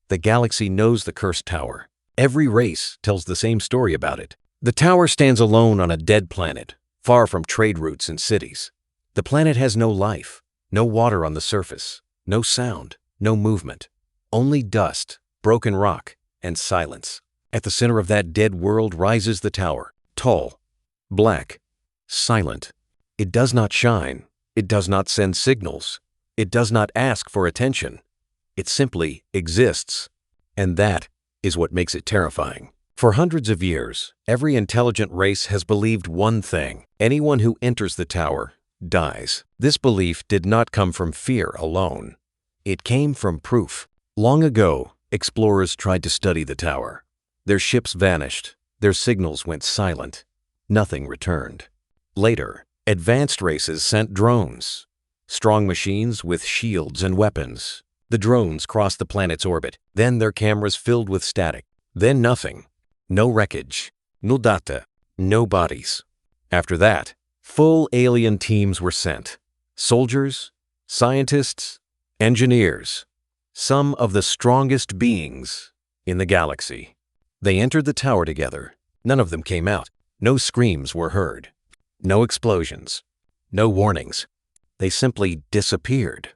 The galaxy knows the cursed tower. Every race tells the same story about it. The tower stands alone on a dead planet, far from trade routes and cities. The planet has no life, no water on the surface, no sound, no movement. Only dust, broken rock, and silence. At the center of that dead world rises the tower, tall, black, silent. It does not shine. It does not send signals. It does not ask for attention. It simply exists. And that is what makes it terrifying. For hundreds of years, every intelligent race has believed one thing: anyone who enters the tower dies. This belief did not come from fear alone. It came from proof. Long ago, explorers tried to study the tower. Their ships vanished. Their signals went silent. Nothing returned. Later, advanced races sent drones, strong machines with shields and weapons. The drones crossed the planet's orbit. Then their cameras filled with static. Then nothing. No wreckage. No data. No bodies. After that, full alien teams were sent. Soldiers, scientists, engineers. Some of the strongest beings in the galaxy. They entered the tower together. None of them came out. No screams were heard. No explosions. No warnings. They simply disappeared.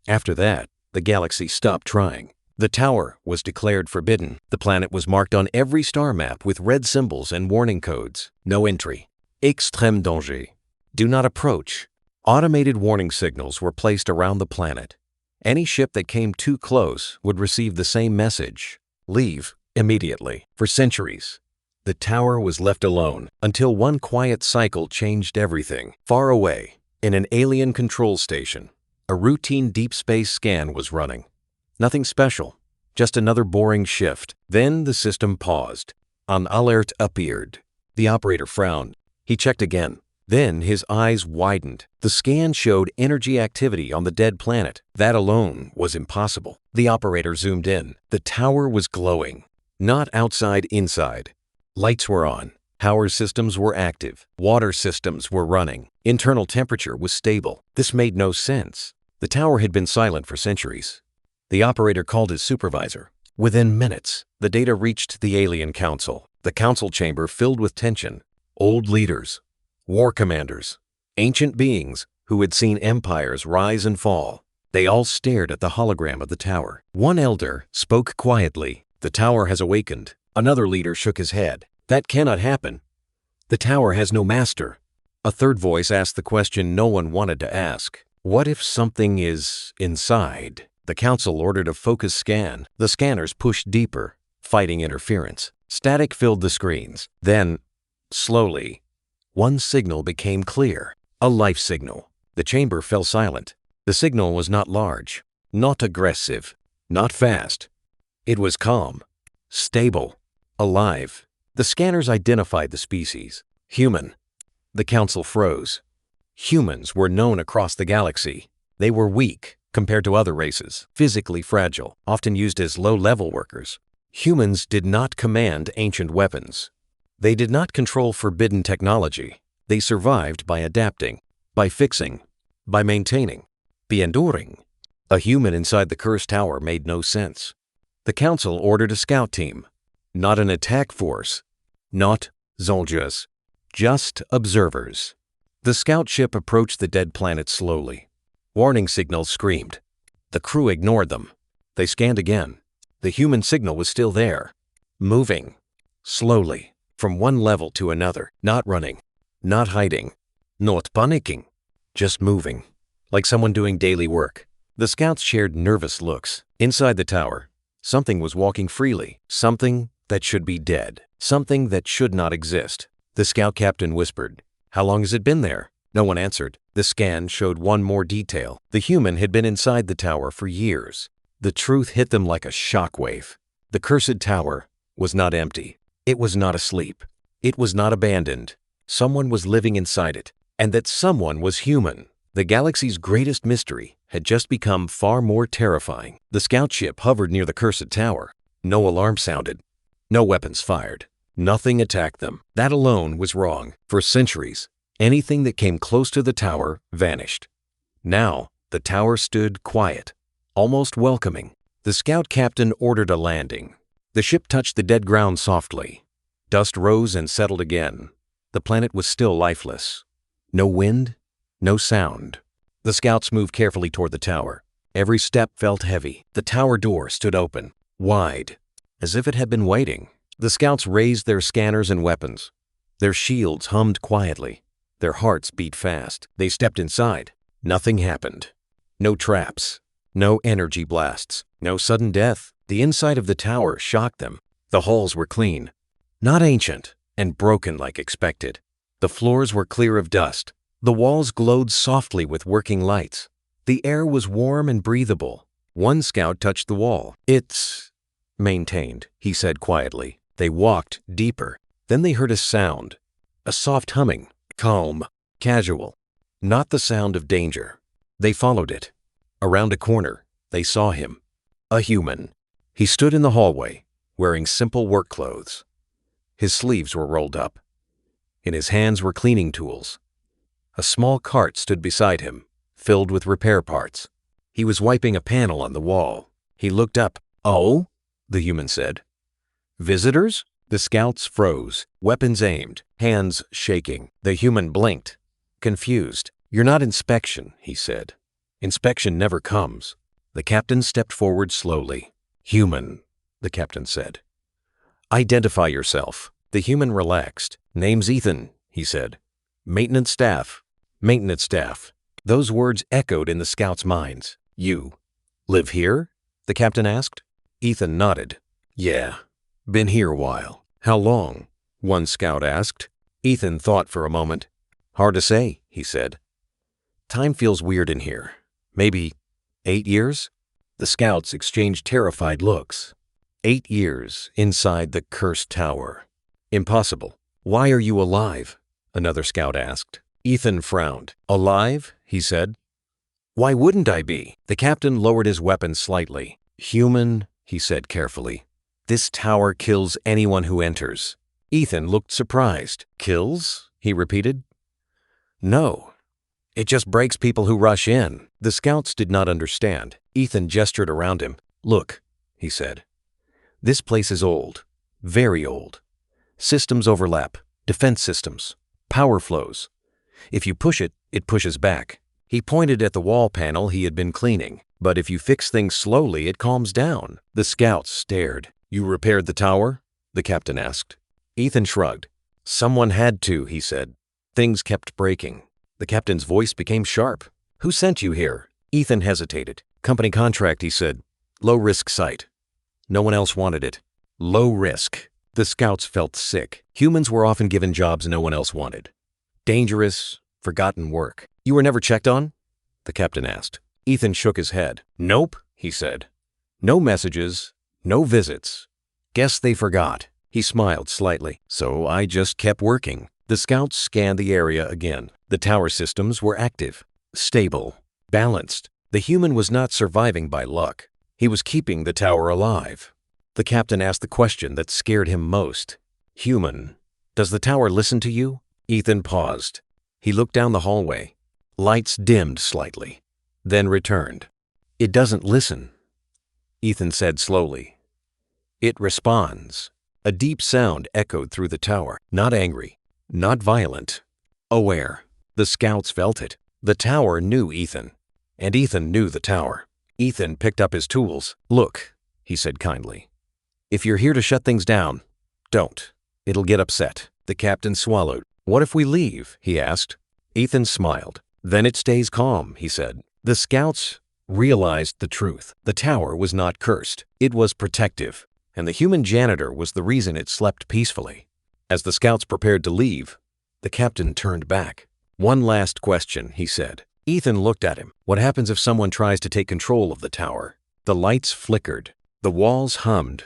After that, the galaxy stopped trying. The tower was declared forbidden. The planet was marked on every star map with red symbols and warning codes. No entry. Extrême danger. Do not approach. Automated warning signals were placed around the planet. Any ship that came too close would receive the same message: leave immediately. For centuries, the tower was left alone until one quiet cycle changed everything. Far away, in an alien control station, a routine deep space scan was running. Nothing special, just another boring shift. Then the system paused. An alert appeared. The operator frowned. He checked again. Then his eyes widened. The scan showed energy activity on the dead planet. That alone was impossible. The operator zoomed in. The tower was glowing. Not outside, inside. Lights were on. Power systems were active. Water systems were running. Internal temperature was stable. This made no sense. The tower had been silent for centuries. The operator called his supervisor. Within minutes, the data reached the alien council. The council chamber filled with tension. Old leaders, war commanders, ancient beings who had seen empires rise and fall. They all stared at the hologram of the tower. One elder spoke quietly. The tower has awakened. Another leader shook his head. That cannot happen. The tower has no master. A third voice asked the question no one wanted to ask. What if something is inside? The council ordered a focus scan. The scanners pushed deeper, fighting interference. Static filled the screens. Then, slowly, one signal became clear. A life signal. The chamber fell silent. The signal was not large, not aggressive, not fast. It was calm, stable, alive. The scanners identified the species. Human. The council froze. Humans were known across the galaxy. They were weak compared to other races, physically fragile, often used as low-level workers. Humans did not command ancient weapons. They did not control forbidden technology. They survived by adapting, by fixing, by maintaining, by enduring. A human inside the cursed tower made no sense. The council ordered a scout team. Not an attack force. Not soldiers. Just observers. The scout ship approached the dead planet slowly. Warning signals screamed. The crew ignored them. They scanned again. The human signal was still there. Moving. Slowly. From one level to another. Not running. Not hiding. Not panicking. Just moving. Like someone doing daily work. The scouts shared nervous looks. Inside the tower, something was walking freely. Something that should be dead. Something that should not exist. The scout captain whispered, "How long has it been there?" No one answered. The scan showed one more detail. The human had been inside the tower for years. The truth hit them like a shockwave. The cursed tower was not empty. It was not asleep. It was not abandoned. Someone was living inside it, and that someone was human. The galaxy's greatest mystery had just become far more terrifying. The scout ship hovered near the cursed tower. No alarm sounded. No weapons fired. Nothing attacked them. That alone was wrong. For centuries, anything that came close to the tower vanished. Now, the tower stood quiet, almost welcoming. The scout captain ordered a landing. The ship touched the dead ground softly. Dust rose and settled again. The planet was still lifeless. No wind, no sound. The scouts moved carefully toward the tower. Every step felt heavy. The tower door stood open, wide, as if it had been waiting. The scouts raised their scanners and weapons. Their shields hummed quietly. Their hearts beat fast. They stepped inside. Nothing happened. No traps. No energy blasts. No sudden death. The inside of the tower shocked them. The halls were clean. Not ancient and broken like expected. The floors were clear of dust. The walls glowed softly with working lights. The air was warm and breathable. One scout touched the wall. "It's maintained," he said quietly. They walked deeper. Then they heard a sound. A soft humming. Calm. Casual. Not the sound of danger. They followed it. Around a corner, they saw him. A human. He stood in the hallway, wearing simple work clothes. His sleeves were rolled up. In his hands were cleaning tools. A small cart stood beside him, filled with repair parts. He was wiping a panel on the wall. He looked up. "Oh?" the human said. "Visitors?" The scouts froze, weapons aimed, hands shaking. The human blinked, confused. "You're not inspection," he said. "Inspection never comes." The captain stepped forward slowly. "Human," the captain said. "Identify yourself." The human relaxed. "Name's Ethan," he said. "Maintenance staff." Maintenance staff. Those words echoed in the scouts' minds. "You live here?" the captain asked. Ethan nodded. "Yeah, been here a while." "How long?" one scout asked. Ethan thought for a moment. "Hard to say," he said. "Time feels weird in here. Maybe 8 years?" The scouts exchanged terrified looks. 8 years inside the cursed tower. "Impossible." "Why are you alive?" another scout asked. Ethan frowned. "Alive?" he said. "Why wouldn't I be?" The captain lowered his weapon slightly. "Human," he said carefully. "This tower kills anyone who enters." Ethan looked surprised. "Kills?" he repeated. "No. It just breaks people who rush in." The scouts did not understand. Ethan gestured around him. "Look," he said. "This place is old. Very old. Systems overlap. Defense systems. Power flows. If you push it, it pushes back." He pointed at the wall panel he had been cleaning. "But if you fix things slowly, it calms down." The scouts stared. "You repaired the tower?" the captain asked. Ethan shrugged. "Someone had to," he said. "Things kept breaking." The captain's voice became sharp. "Who sent you here?" Ethan hesitated. "Company contract," he said. "Low-risk site. No one else wanted it." Low risk. The scouts felt sick. Humans were often given jobs no one else wanted. Dangerous, forgotten work. "You were never checked on?" the captain asked. Ethan shook his head. "Nope," he said. "No messages, no visits. Guess they forgot." He smiled slightly. "So I just kept working." The scouts scanned the area again. The tower systems were active, stable, balanced. The human was not surviving by luck. He was keeping the tower alive. The captain asked the question that scared him most. "Human, does the tower listen to you?" Ethan paused. He looked down the hallway. Lights dimmed slightly, then returned. "It doesn't listen," Ethan said slowly. "It responds." A deep sound echoed through the tower. Not angry, not violent. Aware. The scouts felt it. The tower knew Ethan, and Ethan knew the tower. Ethan picked up his tools. "Look," he said kindly. "If you're here to shut things down, don't. It'll get upset." The captain swallowed. "What if we leave?" he asked. Ethan smiled. "Then it stays calm," he said. The scouts realized the truth. The tower was not cursed. It was protective, and the human janitor was the reason it slept peacefully. As the scouts prepared to leave, the captain turned back. "One last question," he said. Ethan looked at him. "What happens if someone tries to take control of the tower?" The lights flickered. The walls hummed.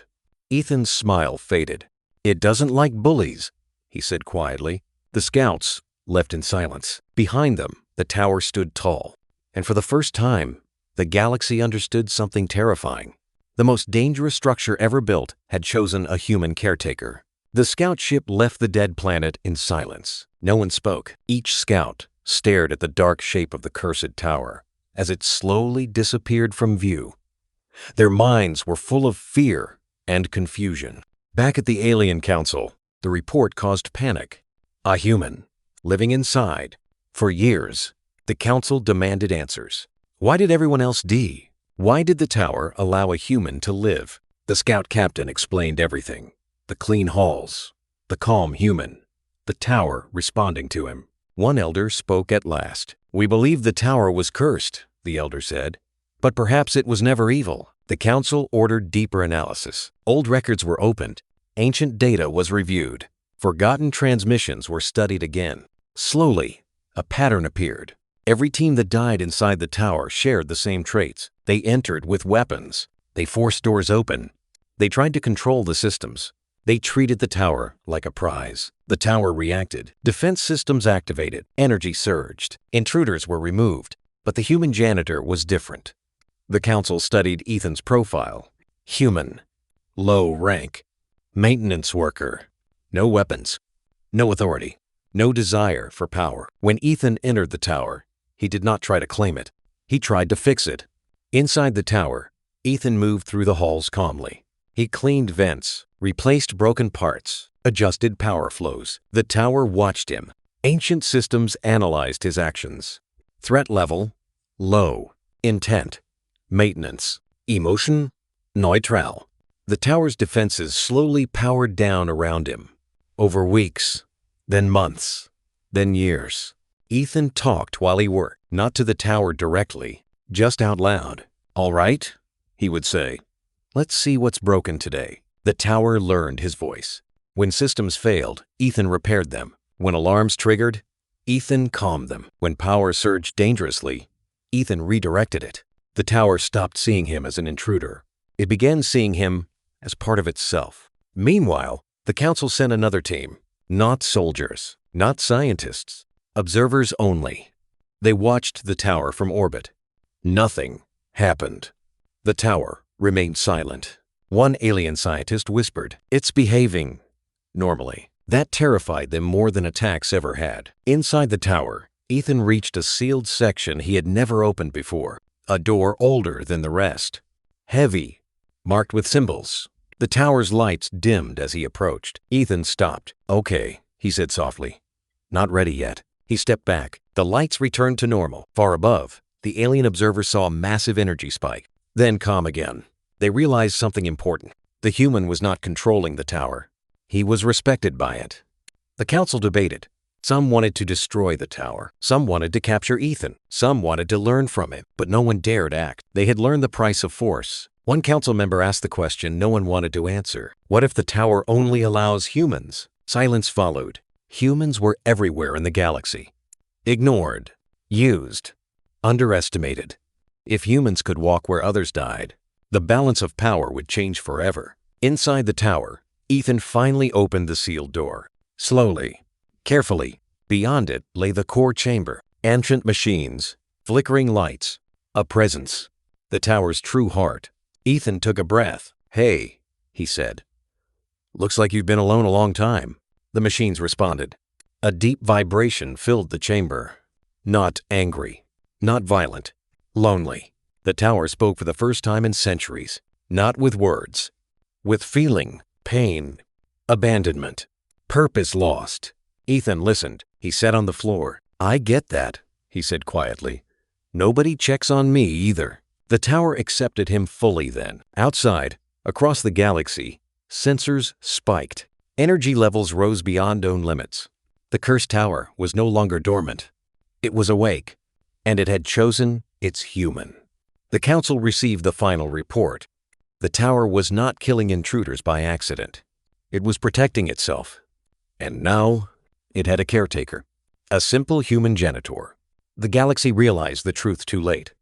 Ethan's smile faded. "It doesn't like bullies," he said quietly. The scouts left in silence. Behind them, the tower stood tall. And for the first time, the galaxy understood something terrifying. The most dangerous structure ever built had chosen a human caretaker. The scout ship left the dead planet in silence. No one spoke. Each scout stared at the dark shape of the cursed tower as it slowly disappeared from view. Their minds were full of fear and confusion. Back at the Alien Council, the report caused panic. aHuman, living inside. For years, the council demanded answers. Why did everyone else die? Why did the tower allow a human to live? The scout captain explained everything. The clean halls, the calm human, the tower responding to him. One elder spoke at last. "We believe the tower was cursed," the elder said. "But perhaps it was never evil." The council ordered deeper analysis. Old records were opened. Ancient data was reviewed. Forgotten transmissions were studied again. Slowly, a pattern appeared. Every team that died inside the tower shared the same traits. They entered with weapons. They forced doors open. They tried to control the systems. They treated the tower like a prize. The tower reacted. Defense systems activated. Energy surged. Intruders were removed. But the human janitor was different. The council studied Ethan's profile. Human. Low rank. Maintenance worker. No weapons. No authority. No desire for power. When Ethan entered the tower, he did not try to claim it. He tried to fix it. Inside the tower, Ethan moved through the halls calmly. He cleaned vents, replaced broken parts, adjusted power flows. The tower watched him. Ancient systems analyzed his actions. Threat level, low. Intent, maintenance. Emotion, neutral. The tower's defenses slowly powered down around him. Over weeks, then months, then years. Ethan talked while he worked, not to the tower directly, just out loud. "All right," he would say. "Let's see what's broken today." The tower learned his voice. When systems failed, Ethan repaired them. When alarms triggered, Ethan calmed them. When power surged dangerously, Ethan redirected it. The tower stopped seeing him as an intruder. It began seeing him as part of itself. Meanwhile, the council sent another team. Not soldiers, not scientists, observers only. They watched the tower from orbit. Nothing happened. The tower remained silent. One alien scientist whispered, "It's behaving normally." That terrified them more than attacks ever had. Inside the tower, Ethan reached a sealed section he had never opened before. A door older than the rest. Heavy, marked with symbols. The tower's lights dimmed as he approached. Ethan stopped. "Okay," he said softly. "Not ready yet." He stepped back. The lights returned to normal. Far above, the alien observer saw a massive energy spike. Then calm again. They realized something important. The human was not controlling the tower. He was respected by it. The council debated. Some wanted to destroy the tower. Some wanted to capture Ethan. Some wanted to learn from him. But no one dared act. They had learned the price of force. One council member asked the question no one wanted to answer. What if the tower only allows humans? Silence followed. Humans were everywhere in the galaxy. Ignored. Used. Underestimated. If humans could walk where others died, the balance of power would change forever. Inside the tower, Ethan finally opened the sealed door. Slowly, carefully, beyond it lay the core chamber. Ancient machines, flickering lights, a presence. The tower's true heart. Ethan took a breath. "Hey," he said. "Looks like you've been alone a long time." The machines responded. A deep vibration filled the chamber. Not angry, not violent, lonely. The tower spoke for the first time in centuries. Not with words, with feeling, pain, abandonment, purpose lost. Ethan listened. He sat on the floor. "I get that," he said quietly. "Nobody checks on me either." The tower accepted him fully then. Outside, across the galaxy, sensors spiked. Energy levels rose beyond known limits. The cursed tower was no longer dormant. It was awake, and it had chosen its human. The council received the final report. The tower was not killing intruders by accident. It was protecting itself. And now, it had a caretaker. A simple human janitor. The galaxy realized the truth too late.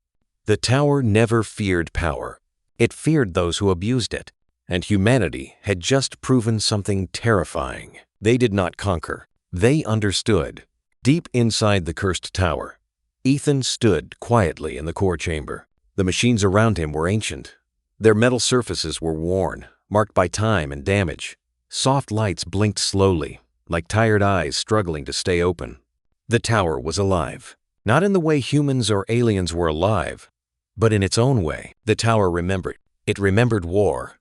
The tower never feared power. It feared those who abused it. And humanity had just proven something terrifying. They did not conquer. They understood. Deep inside the cursed tower, Ethan stood quietly in the core chamber. The machines around him were ancient. Their metal surfaces were worn, marked by time and damage. Soft lights blinked slowly, like tired eyes struggling to stay open. The tower was alive. Not in the way humans or aliens were alive, but in its own way. The tower remembered. It remembered war.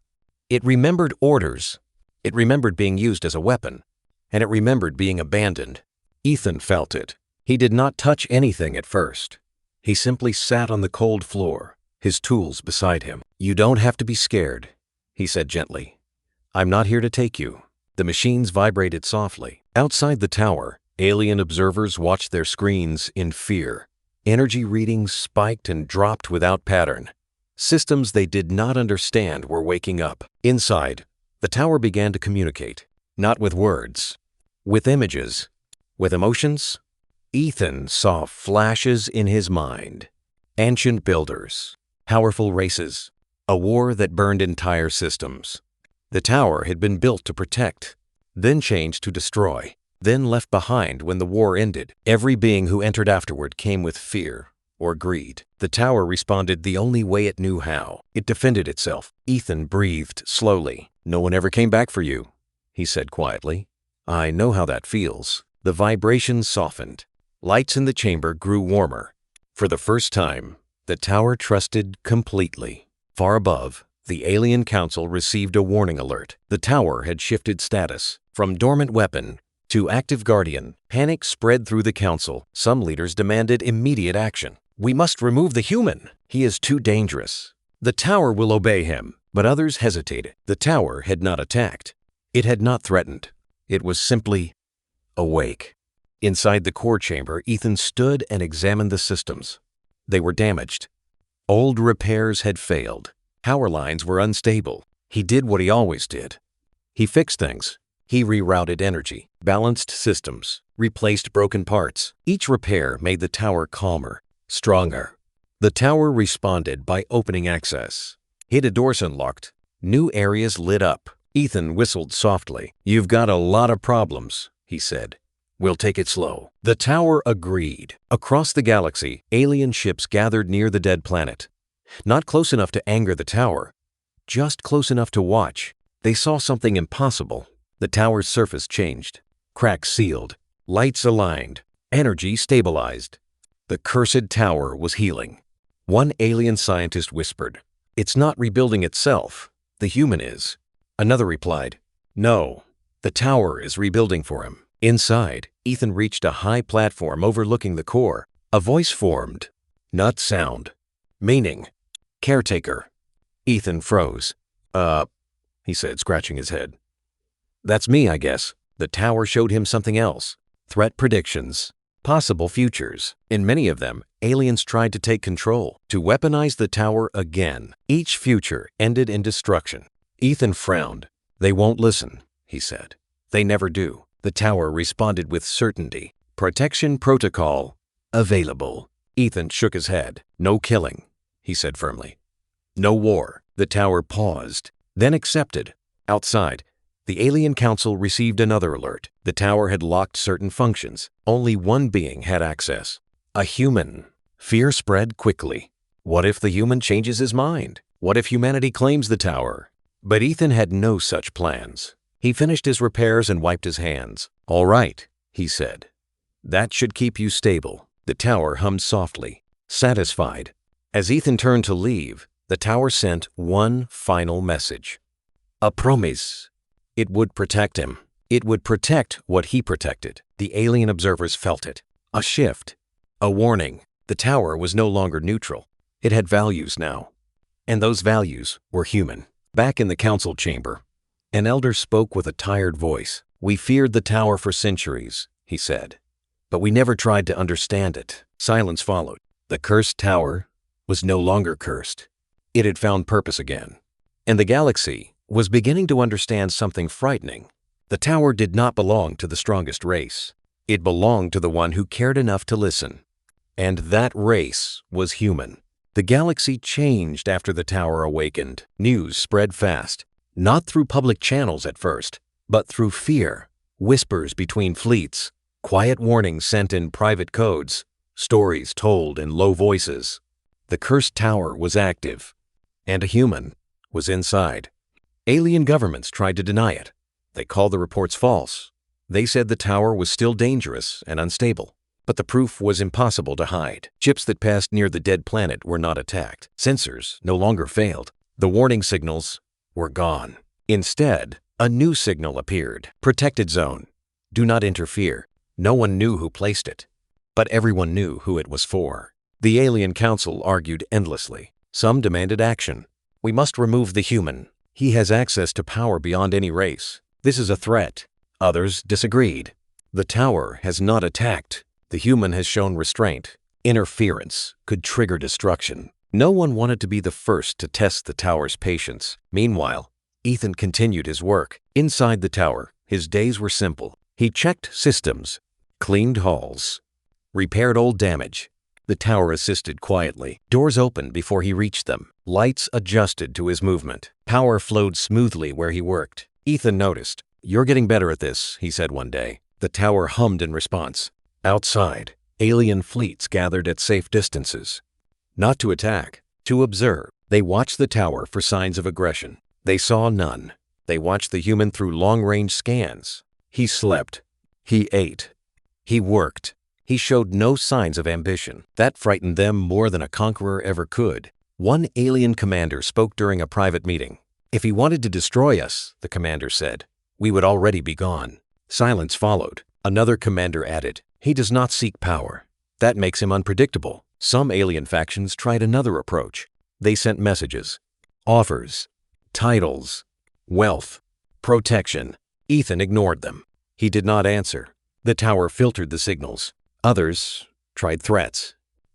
It remembered orders. It remembered being used as a weapon. And it remembered being abandoned. Ethan felt it. He did not touch anything at first. He simply sat on the cold floor, his tools beside him. "You don't have to be scared," he said gently. "I'm not here to take you." The machines vibrated softly. Outside the tower, alien observers watched their screens in fear. Energy readings spiked and dropped without pattern. Systems they did not understand were waking up. Inside, the tower began to communicate, not with words, with images, with emotions. Ethan saw flashes in his mind. Ancient builders, powerful races, a war that burned entire systems. The tower had been built to protect, then changed to destroy, then left behind when the war ended. Every being who entered afterward came with fear or greed. The tower responded the only way it knew how. It defended itself. Ethan breathed slowly. "No one ever came back for you," he said quietly. "I know how that feels." The vibrations softened. Lights in the chamber grew warmer. For the first time, the tower trusted completely. Far above, the alien council received a warning alert. The tower had shifted status from dormant weapon to active guardian. Panic spread through the council. Some leaders demanded immediate action. "We must remove the human. He is too dangerous. The tower will obey him." But others hesitated. The tower had not attacked. It had not threatened. It was simply awake. Inside the core chamber, Ethan stood and examined the systems. They were damaged. Old repairs had failed. Power lines were unstable. He did what he always did. He fixed things. He rerouted energy, balanced systems, replaced broken parts. Each repair made the tower calmer, stronger. The tower responded by opening access. Hidden doors unlocked. New areas lit up. Ethan whistled softly. "You've got a lot of problems," he said. "We'll take it slow." The tower agreed. Across the galaxy, alien ships gathered near the dead planet. Not close enough to anger the tower, just close enough to watch. They saw something impossible. The tower's surface changed. Cracks sealed. Lights aligned. Energy stabilized. The cursed tower was healing. One alien scientist whispered, "It's not rebuilding itself. The human is." Another replied, "No, the tower is rebuilding for him." Inside, Ethan reached a high platform overlooking the core. A voice formed. Not sound. Meaning. "Caretaker." Ethan froze. He said, scratching his head. "That's me, I guess." The tower showed him something else. Threat predictions. Possible futures. In many of them, aliens tried to take control, to weaponize the tower again. Each future ended in destruction. Ethan frowned. "They won't listen," he said. "They never do." The tower responded with certainty. "Protection protocol available." Ethan shook his head. "No killing," he said firmly. "No war." The tower paused, then accepted. Outside, the alien council received another alert. The tower had locked certain functions. Only one being had access. A human. Fear spread quickly. What if the human changes his mind? What if humanity claims the tower? But Ethan had no such plans. He finished his repairs and wiped his hands. "All right," he said. "That should keep you stable." The tower hummed softly, satisfied. As Ethan turned to leave, the tower sent one final message. A promise. It would protect him. It would protect what he protected. The alien observers felt it. A shift. A warning. The tower was no longer neutral. It had values now. And those values were human. Back in the council chamber, an elder spoke with a tired voice. "We feared the tower for centuries," he said. "But we never tried to understand it." Silence followed. The cursed tower was no longer cursed. It had found purpose again. And the galaxy was beginning to understand something frightening. The tower did not belong to the strongest race. It belonged to the one who cared enough to listen. And that race was human. The galaxy changed after the tower awakened. News spread fast. Not through public channels at first, but through fear, whispers between fleets, quiet warnings sent in private codes, stories told in low voices. The cursed tower was active, and a human was inside. Alien governments tried to deny it. They called the reports false. They said the tower was still dangerous and unstable. But the proof was impossible to hide. Ships that passed near the dead planet were not attacked. Sensors no longer failed. The warning signals were gone. Instead, a new signal appeared. Protected zone. Do not interfere. No one knew who placed it, but everyone knew who it was for. The Alien Council argued endlessly. Some demanded action. We must remove the human. He has access to power beyond any race. This is a threat. Others disagreed. The tower has not attacked. The human has shown restraint. Interference could trigger destruction. No one wanted to be the first to test the tower's patience. Meanwhile, Ethan continued his work. Inside the tower, his days were simple. He checked systems, cleaned halls, repaired old damage. The tower assisted quietly. Doors opened before he reached them. Lights adjusted to his movement. Power flowed smoothly where he worked. Ethan noticed. "You're getting better at this," he said one day. The tower hummed in response. Outside, alien fleets gathered at safe distances. Not to attack, to observe. They watched the tower for signs of aggression. They saw none. They watched the human through long-range scans. He slept. He ate. He worked. He showed no signs of ambition. That frightened them more than a conqueror ever could. One alien commander spoke during a private meeting. "If he wanted to destroy us," the commander said, "we would already be gone." Silence followed. Another commander added, "He does not seek power. That makes him unpredictable." Some alien factions tried another approach. They sent messages, offers, titles, wealth, protection. Ethan ignored them. He did not answer. The tower filtered the signals. Others tried threats,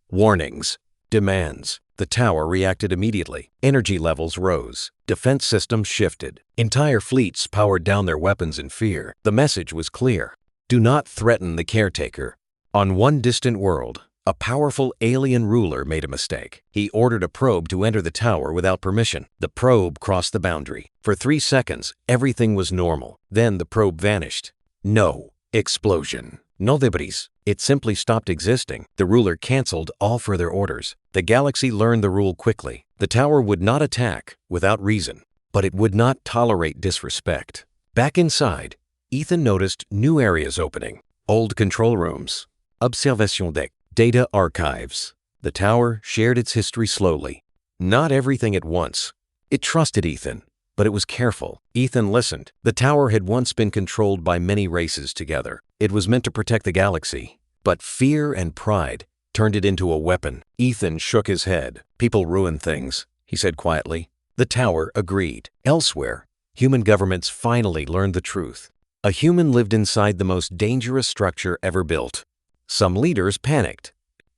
warnings, demands. The tower reacted immediately. Energy levels rose. Defense systems shifted. Entire fleets powered down their weapons in fear. The message was clear. Do not threaten the caretaker. On one distant world, a powerful alien ruler made a mistake. He ordered a probe to enter the tower without permission. The probe crossed the boundary. For 3 seconds, everything was normal. Then the probe vanished. No explosion. No debris. It simply stopped existing. The ruler canceled all further orders. The galaxy learned the rule quickly. The tower would not attack without reason, but it would not tolerate disrespect. Back inside, Ethan noticed new areas opening. Old control rooms, observation deck, data archives. The tower shared its history slowly. Not everything at once. It trusted Ethan, but it was careful. Ethan listened. The tower had once been controlled by many races together. It was meant to protect the galaxy, but fear and pride turned it into a weapon. Ethan shook his head. "People ruin things," he said quietly. The tower agreed. Elsewhere, human governments finally learned the truth. A human lived inside the most dangerous structure ever built. Some leaders panicked.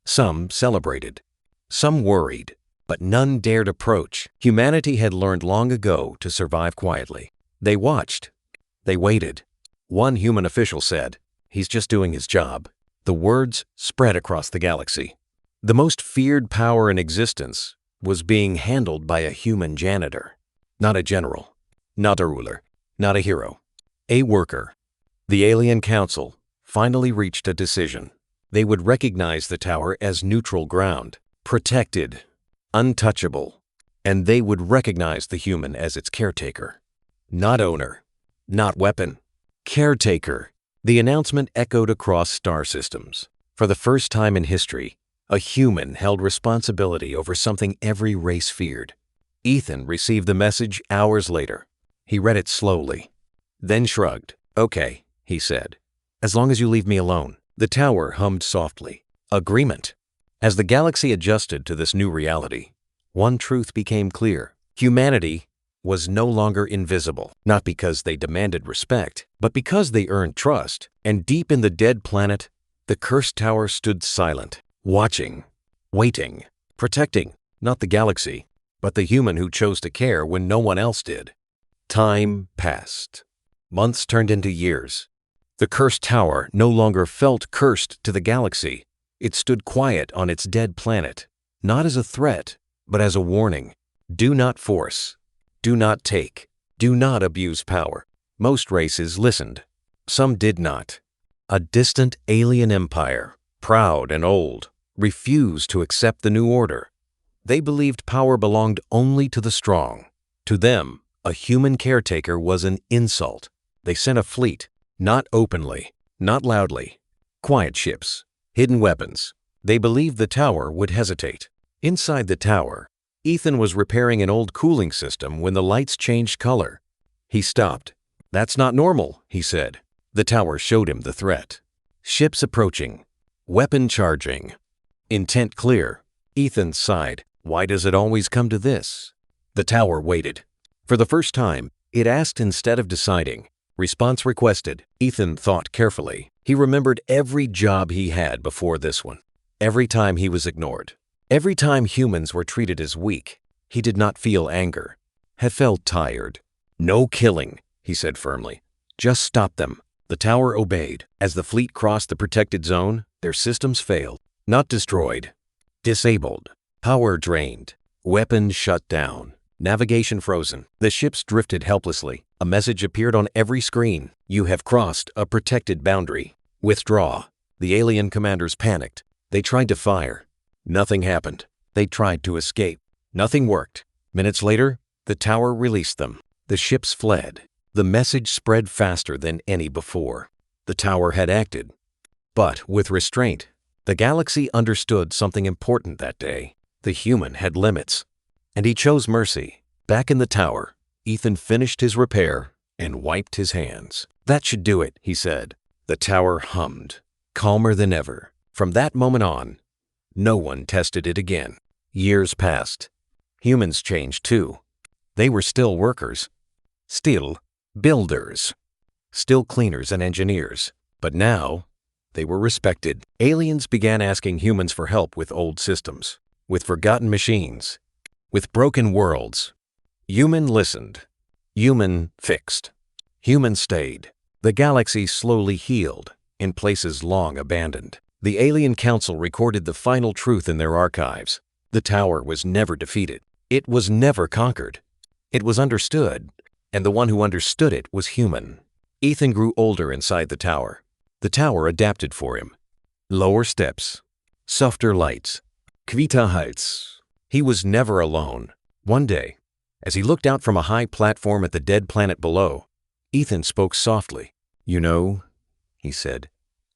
Some celebrated. Some worried. But none dared approach. Humanity had learned long ago to survive quietly. They watched. They waited. One human official said, "He's just doing his job." The words spread across the galaxy. The most feared power in existence was being handled by a human janitor. Not a general. Not a ruler. Not a hero. A worker. The Alien Council finally reached a decision. They would recognize the tower as neutral ground, protected, untouchable, and they would recognize the human as its caretaker. Not owner, not weapon, caretaker. The announcement echoed across star systems. For the first time in history, a human held responsibility over something every race feared. Ethan received the message hours later. He read it slowly, then shrugged. "Okay," he said. "As long as you leave me alone." The tower hummed softly. Agreement. As the galaxy adjusted to this new reality, one truth became clear. Humanity was no longer invisible, not because they demanded respect, but because they earned trust. And deep in the dead planet, the cursed tower stood silent, watching, waiting, protecting, not the galaxy, but the human who chose to care when no one else did. Time passed. Months turned into years. The cursed tower no longer felt cursed to the galaxy. It stood quiet on its dead planet, not as a threat, but as a warning. Do not force. Do not take. Do not abuse power. Most races listened. Some did not. A distant alien empire, proud and old, refused to accept the new order. They believed power belonged only to the strong. To them, a human caretaker was an insult. They sent a fleet, not openly, not loudly. Quiet ships, hidden weapons. They believed the tower would hesitate. Inside the tower, Ethan was repairing an old cooling system when the lights changed color. He stopped. "That's not normal," he said. The tower showed him the threat. Ships approaching. Weapon charging. Intent clear. Ethan sighed. Why does it always come to this? The tower waited. For the first time, it asked instead of deciding. Response requested. Ethan thought carefully. He remembered every job he had before this one. Every time he was ignored. Every time humans were treated as weak. He did not feel anger. He felt tired. "No killing," he said firmly. "Just stop them." The tower obeyed. As the fleet crossed the protected zone, their systems failed. Not destroyed. Disabled. Power drained. Weapons shut down. Navigation frozen. The ships drifted helplessly. A message appeared on every screen. "You have crossed a protected boundary. Withdraw." The alien commanders panicked. They tried to fire. Nothing happened. They tried to escape. Nothing worked. Minutes later, the tower released them. The ships fled. The message spread faster than any before. The tower had acted, but with restraint. The galaxy understood something important that day. The human had limits, and he chose mercy. Back in the tower, Ethan finished his repair and wiped his hands. "That should do it," he said. The tower hummed, calmer than ever. From that moment on, no one tested it again. Years passed. Humans changed too. They were still workers, still builders, still cleaners and engineers. But now, they were respected. Aliens began asking humans for help with old systems, with forgotten machines, with broken worlds. Human listened. Human fixed. Human stayed. The galaxy slowly healed in places long abandoned. The Alien Council recorded the final truth in their archives. The tower was never defeated. It was never conquered. It was understood, and the one who understood it was human. Ethan grew older inside the tower. The tower adapted for him. Lower steps, softer lights, quieter heights. He was never alone. One day, as he looked out from a high platform at the dead planet below, Ethan spoke softly. "You know," he said,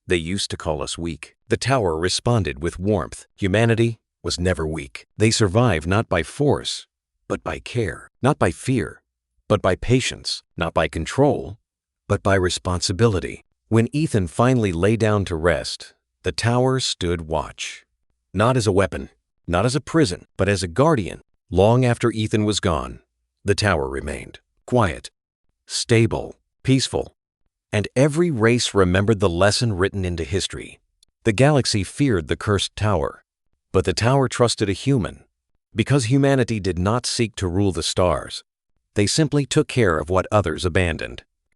"they used to call us weak." The tower responded with warmth. Humanity was never weak. They survived not by force, but by care. Not by fear, but by patience. Not by control, but by responsibility. When Ethan finally lay down to rest, the tower stood watch. Not as a weapon, not as a prison, but as a guardian. Long after Ethan was gone, the tower remained. Quiet, stable, peaceful. And every race remembered the lesson written into history. The galaxy feared the cursed tower, but the tower trusted a human. Because humanity did not seek to rule the stars, they simply took care of what others abandoned.